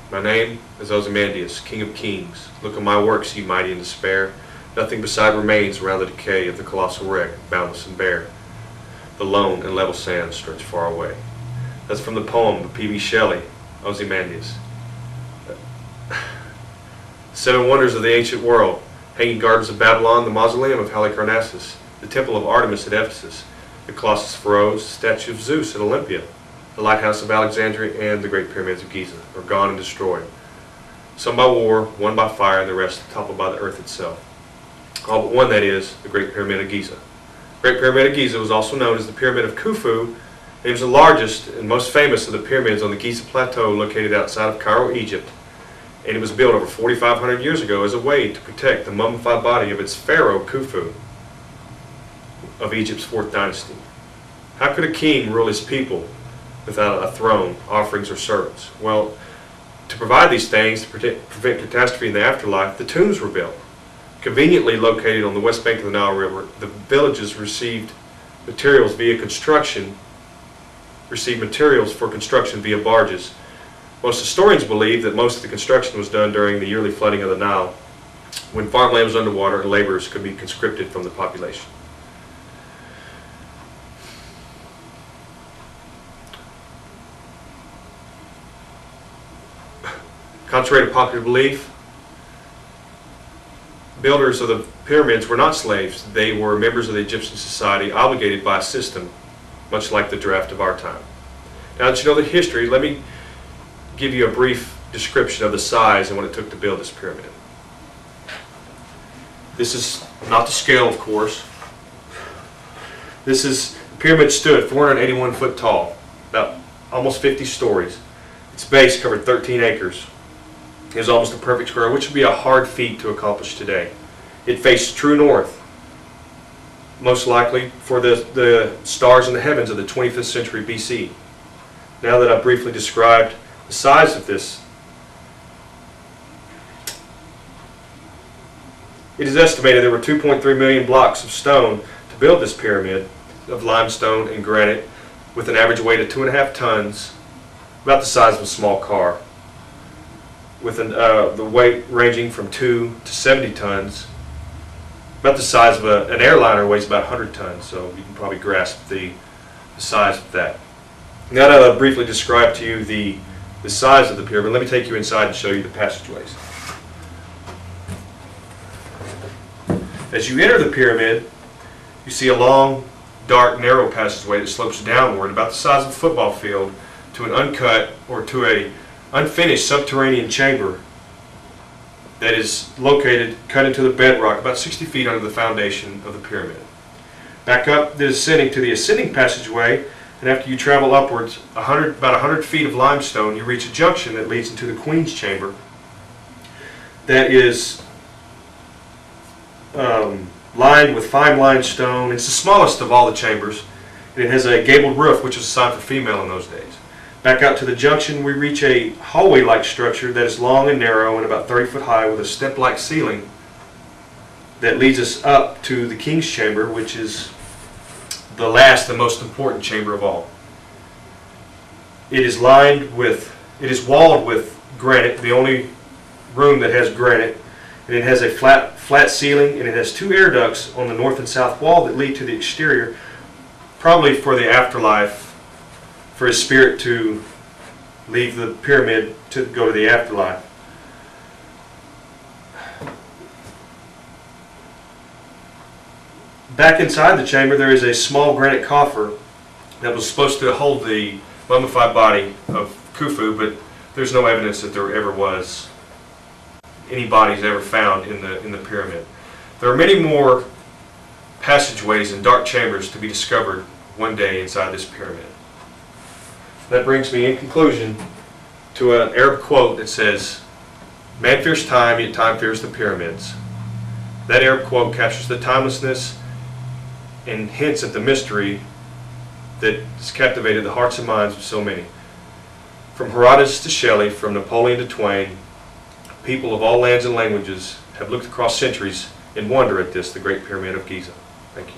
My name is Ozymandias, King of Kings. Look on my works, ye mighty in despair. Nothing beside remains around the decay of the colossal wreck, boundless and bare. The lone and level sands stretch far away. That's from the poem of P.B. Shelley, Ozymandias. 7 wonders of the ancient world: Hanging Gardens of Babylon, the Mausoleum of Halicarnassus, the Temple of Artemis at Ephesus, the Colossus of Pharos, the statue of Zeus at Olympia, the Lighthouse of Alexandria, and the Great Pyramids of Giza are gone and destroyed. Some by war, one by fire, and the rest toppled by the earth itself. All but one, that is, the Great Pyramid of Giza. The Great Pyramid of Giza was also known as the Pyramid of Khufu. It was the largest and most famous of the pyramids on the Giza Plateau located outside of Cairo, Egypt, and it was built over 4,500 years ago as a way to protect the mummified body of its pharaoh Khufu of Egypt's 4th dynasty. How could a king rule his people without a throne, offerings, or servants? Well, to provide these things to prevent catastrophe in the afterlife, the tombs were built. Conveniently located on the west bank of the Nile River, the villages received materials for construction via barges. Most historians believe that most of the construction was done during the yearly flooding of the Nile, when farmland was underwater and laborers could be conscripted from the population. Contrary to popular belief, builders of the pyramids were not slaves. They were members of the Egyptian society obligated by a system, much like the draft of our time. Now that you know the history, let me give you a brief description of the size and what it took to build this pyramid. This is not the scale, of course. The pyramid stood 481 foot tall, about almost 50 stories. Its base covered 13 acres. It was almost a perfect square, which would be a hard feat to accomplish today. It faced true north, most likely for the stars in the heavens of the 25th century BC. Now that I've briefly described the size of this, it is estimated there were 2.3 million blocks of stone to build this pyramid of limestone and granite, with an average weight of 2.5 tons, about the size of a small car, with the weight ranging from 2 to 70 tons, about the size of an airliner. Weighs about 100 tons, so you can probably grasp the size of that. Now that I've briefly described to you the size of the pyramid, let me take you inside and show you the passageways. As you enter the pyramid, you see a long, dark, narrow passageway that slopes downward about the size of a football field to an uncut or to a unfinished subterranean chamber that is cut into the bedrock about 60 feet under the foundation of the pyramid. Back up, descending to the ascending passageway, and after you travel upwards about 100 feet of limestone, you reach a junction that leads into the Queen's Chamber that is lined with fine limestone. It's the smallest of all the chambers, and it has a gabled roof, which was a sign for female in those days. Back out to the junction, we reach a hallway-like structure that is long and narrow and about 30 foot high, with a step-like ceiling that leads us up to the King's Chamber, which is the last and most important chamber of all. It is walled with granite, the only room that has granite, and it has a flat ceiling, and it has 2 air ducts on the north and south wall that lead to the exterior, probably for the afterlife, for his spirit to leave the pyramid to go to the afterlife. Back inside the chamber, there is a small granite coffer that was supposed to hold the mummified body of Khufu, but there's no evidence that there ever was any bodies ever found in the pyramid. There are many more passageways and dark chambers to be discovered one day inside this pyramid. That brings me, in conclusion, to an Arab quote that says, "Man fears time, yet time fears the pyramids." That Arab quote captures the timelessness and hints at the mystery that has captivated the hearts and minds of so many. From Herodotus to Shelley, from Napoleon to Twain, people of all lands and languages have looked across centuries in wonder at this, the Great Pyramid of Giza. Thank you.